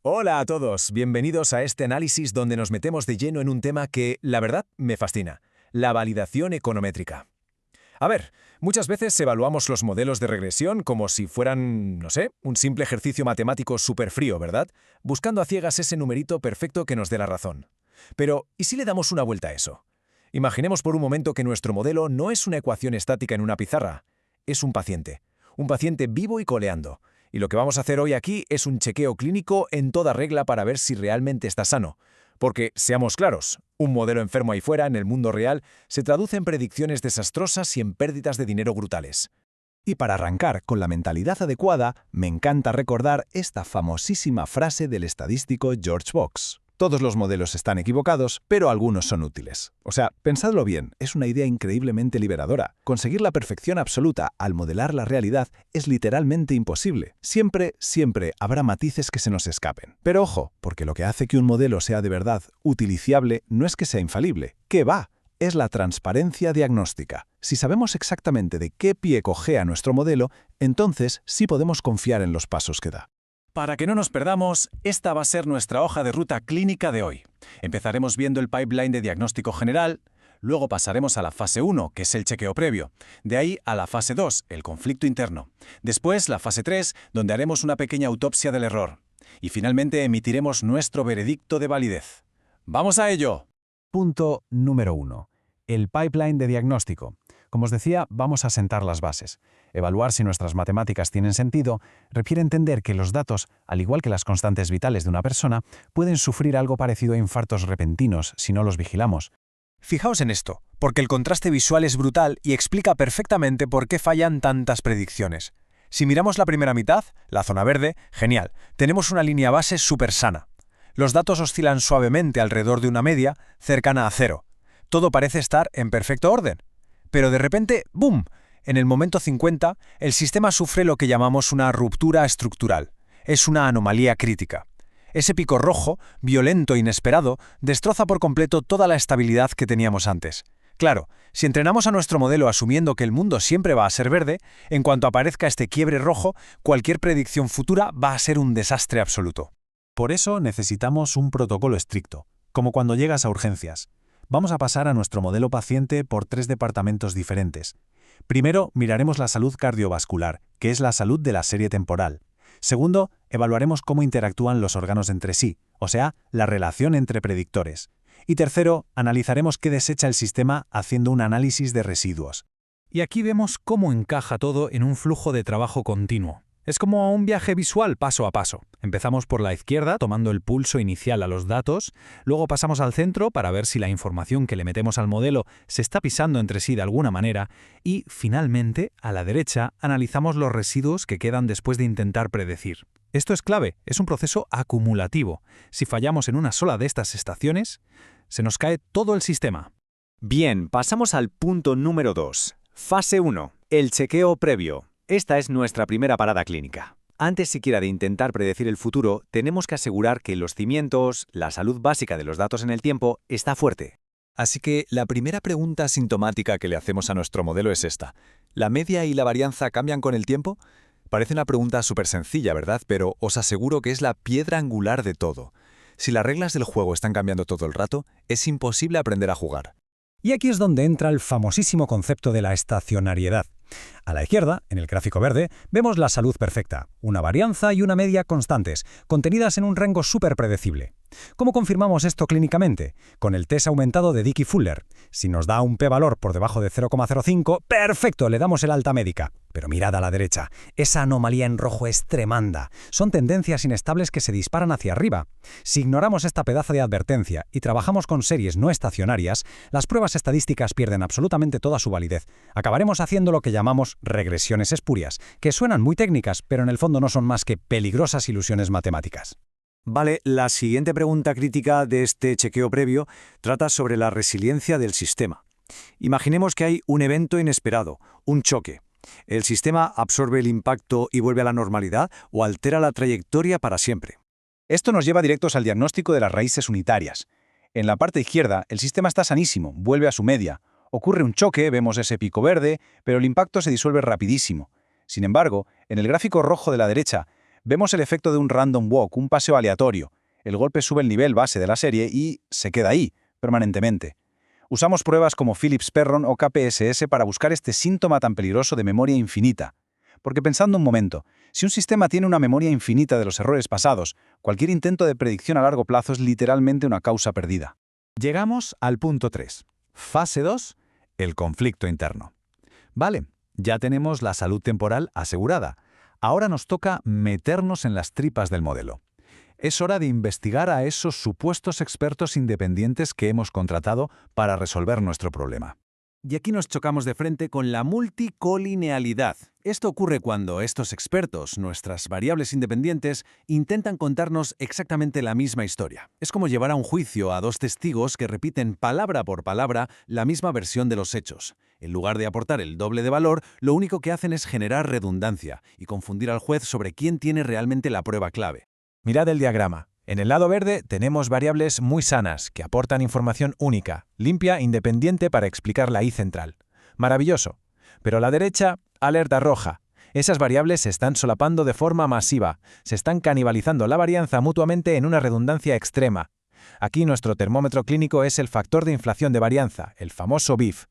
Hola a todos, bienvenidos a este análisis donde nos metemos de lleno en un tema que, la verdad, me fascina, la validación econométrica. A ver, muchas veces evaluamos los modelos de regresión como si fueran, no sé, un simple ejercicio matemático súper frío, ¿verdad? Buscando a ciegas ese numerito perfecto que nos dé la razón. Pero, ¿y si le damos una vuelta a eso? Imaginemos por un momento que nuestro modelo no es una ecuación estática en una pizarra, es un paciente vivo y coleando. Y lo que vamos a hacer hoy aquí es un chequeo clínico en toda regla para ver si realmente está sano. Porque, seamos claros, un modelo enfermo ahí fuera, en el mundo real, se traduce en predicciones desastrosas y en pérdidas de dinero brutales. Y para arrancar con la mentalidad adecuada, me encanta recordar esta famosísima frase del estadístico George Box. Todos los modelos están equivocados, pero algunos son útiles. O sea, pensadlo bien, es una idea increíblemente liberadora. Conseguir la perfección absoluta al modelar la realidad es literalmente imposible. Siempre habrá matices que se nos escapen. Pero ojo, porque lo que hace que un modelo sea de verdad utiliciable no es que sea infalible. ¿Qué va? Es la transparencia diagnóstica. Si sabemos exactamente de qué pie cojea nuestro modelo, entonces sí podemos confiar en los pasos que da. Para que no nos perdamos, esta va a ser nuestra hoja de ruta clínica de hoy. Empezaremos viendo el pipeline de diagnóstico general, luego pasaremos a la fase 1, que es el chequeo previo, de ahí a la fase 2, el conflicto interno, después la fase 3, donde haremos una pequeña autopsia del error, y finalmente emitiremos nuestro veredicto de validez. ¡Vamos a ello! Punto número 1. El pipeline de diagnóstico. Como os decía, vamos a sentar las bases. Evaluar si nuestras matemáticas tienen sentido requiere entender que los datos, al igual que las constantes vitales de una persona, pueden sufrir algo parecido a infartos repentinos si no los vigilamos. Fijaos en esto, porque el contraste visual es brutal y explica perfectamente por qué fallan tantas predicciones. Si miramos la primera mitad, la zona verde, genial, tenemos una línea base súper sana. Los datos oscilan suavemente alrededor de una media cercana a cero. Todo parece estar en perfecto orden. Pero de repente, ¡boom!, en el momento 50, el sistema sufre lo que llamamos una ruptura estructural. Es una anomalía crítica. Ese pico rojo, violento e inesperado, destroza por completo toda la estabilidad que teníamos antes. Claro, si entrenamos a nuestro modelo asumiendo que el mundo siempre va a ser verde, en cuanto aparezca este quiebre rojo, cualquier predicción futura va a ser un desastre absoluto. Por eso necesitamos un protocolo estricto, como cuando llegas a urgencias. Vamos a pasar a nuestro modelo paciente por 3 departamentos diferentes. Primero, miraremos la salud cardiovascular, que es la salud de la serie temporal. Segundo, evaluaremos cómo interactúan los órganos entre sí, o sea, la relación entre predictores. Y tercero, analizaremos qué desecha el sistema haciendo un análisis de residuos. Y aquí vemos cómo encaja todo en un flujo de trabajo continuo. Es como un viaje visual paso a paso. Empezamos por la izquierda, tomando el pulso inicial a los datos, luego pasamos al centro para ver si la información que le metemos al modelo se está pisando entre sí de alguna manera, y, finalmente, a la derecha, analizamos los residuos que quedan después de intentar predecir. Esto es clave, es un proceso acumulativo. Si fallamos en una sola de estas estaciones, se nos cae todo el sistema. Bien, pasamos al punto número 2. Fase 1. El chequeo previo. Esta es nuestra primera parada clínica. Antes siquiera de intentar predecir el futuro, tenemos que asegurar que los cimientos, la salud básica de los datos en el tiempo, está fuerte. Así que la primera pregunta sintomática que le hacemos a nuestro modelo es esta. ¿La media y la varianza cambian con el tiempo? Parece una pregunta súper sencilla, ¿verdad? Pero os aseguro que es la piedra angular de todo. Si las reglas del juego están cambiando todo el rato, es imposible aprender a jugar. Y aquí es donde entra el famosísimo concepto de la estacionariedad. A la izquierda, en el gráfico verde, vemos la salud perfecta, una varianza y una media constantes, contenidas en un rango súper predecible. ¿Cómo confirmamos esto clínicamente? Con el test aumentado de Dickey Fuller. Si nos da un p-valor por debajo de 0,05, ¡perfecto!, le damos el alta médica. Pero mirad a la derecha, esa anomalía en rojo es tremenda. Son tendencias inestables que se disparan hacia arriba. Si ignoramos esta pedazo de advertencia y trabajamos con series no estacionarias, las pruebas estadísticas pierden absolutamente toda su validez. Acabaremos haciendo lo que llamamos regresiones espurias, que suenan muy técnicas, pero en el fondo no son más que peligrosas ilusiones matemáticas. Vale, la siguiente pregunta crítica de este chequeo previo trata sobre la resiliencia del sistema. Imaginemos que hay un evento inesperado, un choque. ¿El sistema absorbe el impacto y vuelve a la normalidad o altera la trayectoria para siempre? Esto nos lleva directos al diagnóstico de las raíces unitarias. En la parte izquierda, el sistema está sanísimo, vuelve a su media. Ocurre un choque, vemos ese pico verde, pero el impacto se disuelve rapidísimo. Sin embargo, en el gráfico rojo de la derecha, Vemos el efecto de un random walk, un paseo aleatorio. El golpe sube el nivel base de la serie y se queda ahí, permanentemente. Usamos pruebas como Phillips-Perron o KPSS para buscar este síntoma tan peligroso de memoria infinita. Porque pensando un momento, si un sistema tiene una memoria infinita de los errores pasados, cualquier intento de predicción a largo plazo es literalmente una causa perdida. Llegamos al punto 3. Fase 2. El conflicto interno. Vale, ya tenemos la salud temporal asegurada. Ahora nos toca meternos en las tripas del modelo. Es hora de investigar a esos supuestos expertos independientes que hemos contratado para resolver nuestro problema. Y aquí nos chocamos de frente con la multicolinealidad. Esto ocurre cuando estos expertos, nuestras variables independientes, intentan contarnos exactamente la misma historia. Es como llevar a un juicio a dos testigos que repiten palabra por palabra la misma versión de los hechos. En lugar de aportar el doble de valor, lo único que hacen es generar redundancia y confundir al juez sobre quién tiene realmente la prueba clave. Mirad el diagrama. En el lado verde tenemos variables muy sanas que aportan información única, limpia, independiente para explicar la I central. Maravilloso. Pero a la derecha, alerta roja. Esas variables se están solapando de forma masiva, se están canibalizando la varianza mutuamente en una redundancia extrema. Aquí nuestro termómetro clínico es el factor de inflación de varianza, el famoso BIF.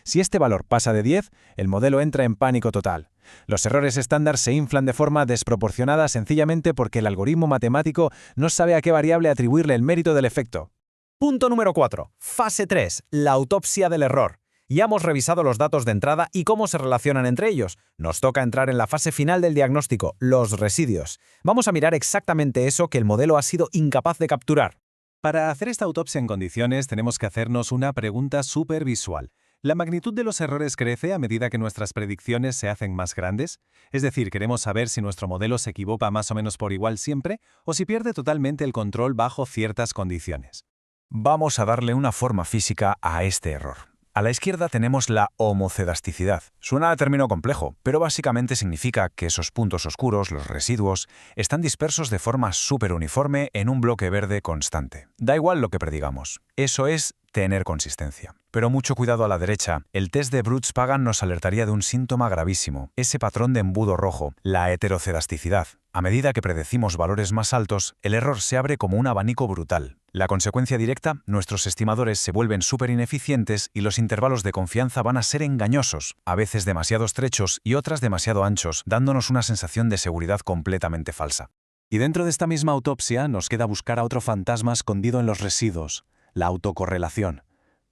Si este valor pasa de 10, el modelo entra en pánico total. Los errores estándar se inflan de forma desproporcionada sencillamente porque el algoritmo matemático no sabe a qué variable atribuirle el mérito del efecto. Punto número 4. Fase 3. La autopsia del error. Ya hemos revisado los datos de entrada y cómo se relacionan entre ellos. Nos toca entrar en la fase final del diagnóstico, los residuos. Vamos a mirar exactamente eso que el modelo ha sido incapaz de capturar. Para hacer esta autopsia en condiciones tenemos que hacernos una pregunta súper visual. ¿La magnitud de los errores crece a medida que nuestras predicciones se hacen más grandes? Es decir, queremos saber si nuestro modelo se equivoca más o menos por igual siempre o si pierde totalmente el control bajo ciertas condiciones. Vamos a darle una forma física a este error. A la izquierda tenemos la homocedasticidad. Suena a término complejo, pero básicamente significa que esos puntos oscuros, los residuos, están dispersos de forma súper uniforme en un bloque verde constante. Da igual lo que predigamos. Eso es tener consistencia. Pero mucho cuidado a la derecha. El test de Brooks-Pagan nos alertaría de un síntoma gravísimo, ese patrón de embudo rojo, la heterocedasticidad. A medida que predecimos valores más altos, el error se abre como un abanico brutal. La consecuencia directa, nuestros estimadores se vuelven súper ineficientes y los intervalos de confianza van a ser engañosos, a veces demasiado estrechos y otras demasiado anchos, dándonos una sensación de seguridad completamente falsa. Y dentro de esta misma autopsia nos queda buscar a otro fantasma escondido en los residuos, la autocorrelación.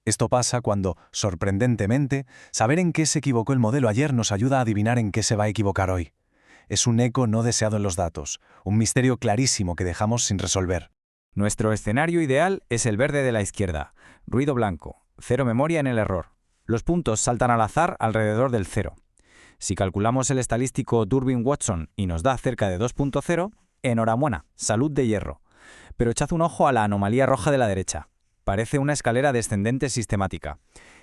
Esto pasa cuando, sorprendentemente, saber en qué se equivocó el modelo ayer nos ayuda a adivinar en qué se va a equivocar hoy. Es un eco no deseado en los datos, un misterio clarísimo que dejamos sin resolver. Nuestro escenario ideal es el verde de la izquierda, ruido blanco, cero memoria en el error. Los puntos saltan al azar alrededor del 0. Si calculamos el estadístico Durbin-Watson y nos da cerca de 2.0, enhorabuena, salud de hierro. Pero echad un ojo a la anomalía roja de la derecha. Parece una escalera descendente sistemática.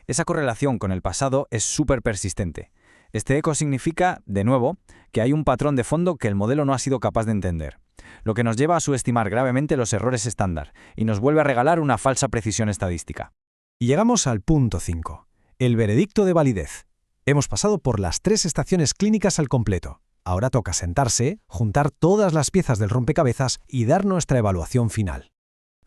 Esa correlación con el pasado es súper persistente. Este eco significa, de nuevo, que hay un patrón de fondo que el modelo no ha sido capaz de entender, lo que nos lleva a subestimar gravemente los errores estándar y nos vuelve a regalar una falsa precisión estadística. Y llegamos al punto 5, el veredicto de validez. Hemos pasado por las 3 estaciones clínicas al completo. Ahora toca sentarse, juntar todas las piezas del rompecabezas y dar nuestra evaluación final.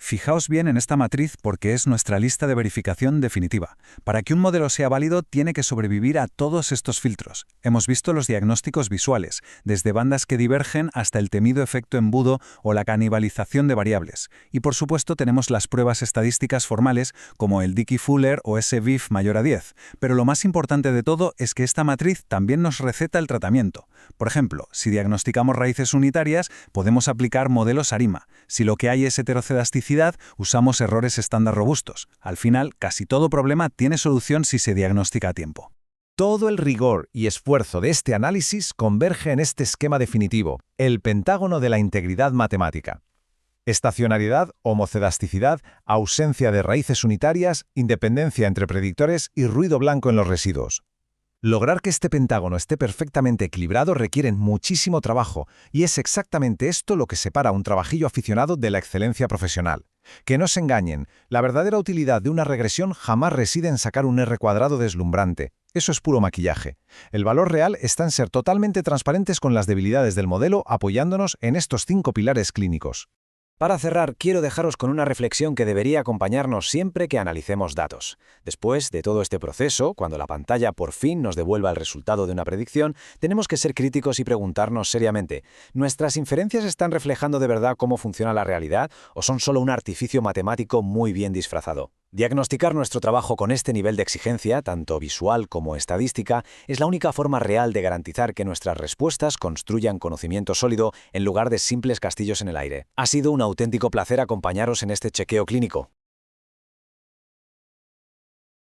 Fijaos bien en esta matriz porque es nuestra lista de verificación definitiva. Para que un modelo sea válido, tiene que sobrevivir a todos estos filtros. Hemos visto los diagnósticos visuales, desde bandas que divergen hasta el temido efecto embudo o la canibalización de variables. Y por supuesto tenemos las pruebas estadísticas formales como el Dickey-Fuller o ese BIF mayor a 10. Pero lo más importante de todo es que esta matriz también nos receta el tratamiento. Por ejemplo, si diagnosticamos raíces unitarias, podemos aplicar modelos ARIMA. Si lo que hay es heterocedasticidad, usamos errores estándar robustos. Al final, casi todo problema tiene solución si se diagnostica a tiempo. Todo el rigor y esfuerzo de este análisis converge en este esquema definitivo, el pentágono de la integridad matemática. Estacionariedad, homocedasticidad, ausencia de raíces unitarias, independencia entre predictores y ruido blanco en los residuos. Lograr que este pentágono esté perfectamente equilibrado requiere muchísimo trabajo, y es exactamente esto lo que separa a un trabajillo aficionado de la excelencia profesional. Que no se engañen, la verdadera utilidad de una regresión jamás reside en sacar un R cuadrado deslumbrante. Eso es puro maquillaje. El valor real está en ser totalmente transparentes con las debilidades del modelo apoyándonos en estos 5 pilares clínicos. Para cerrar, quiero dejaros con una reflexión que debería acompañarnos siempre que analicemos datos. Después de todo este proceso, cuando la pantalla por fin nos devuelva el resultado de una predicción, tenemos que ser críticos y preguntarnos seriamente, ¿nuestras inferencias están reflejando de verdad cómo funciona la realidad o son solo un artificio matemático muy bien disfrazado? Diagnosticar nuestro trabajo con este nivel de exigencia, tanto visual como estadística, es la única forma real de garantizar que nuestras respuestas construyan conocimiento sólido en lugar de simples castillos en el aire. Ha sido un auténtico placer acompañaros en este chequeo clínico.